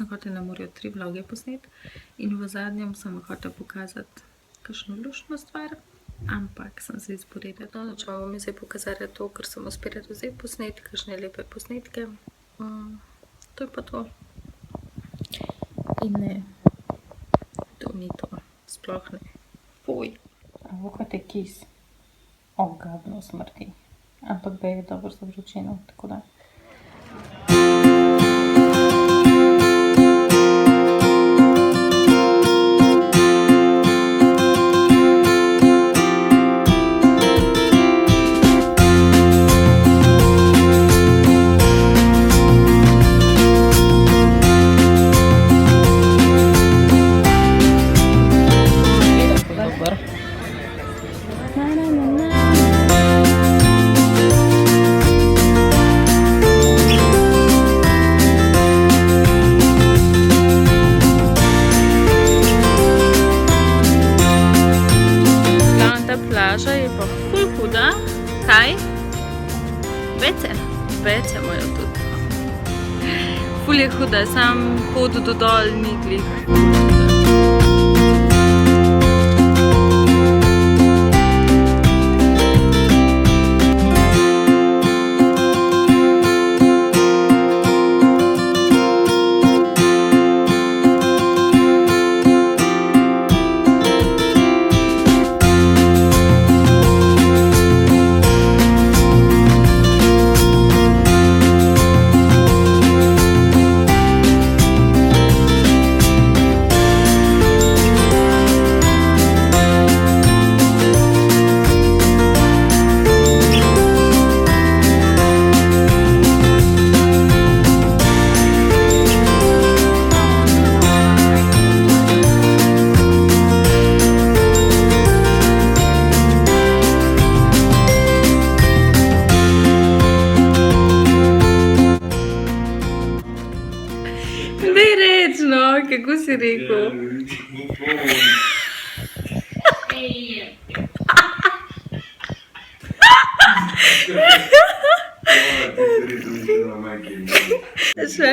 hotela na morju 3 vloge posneti in v zadnjem sem hotela pokazati kakšno luštno stvar, ampak sem se izborila. No, če vam zdaj pokazala to, kar sem uspela do zdaj posneti, kakšne lepe posnetke. To je pa to. In ne, to ni to, sploh ne. Fuj. Evo, kot je kis. Gadno smrti. Ampak da je dobro za vročino, tako da. Plaža je pa ful huda. Kaj? Vece? Vece imajo tudi. Ful je huda, sam pot do dol ni glih. Daj reč, no, kako si rekel? Še?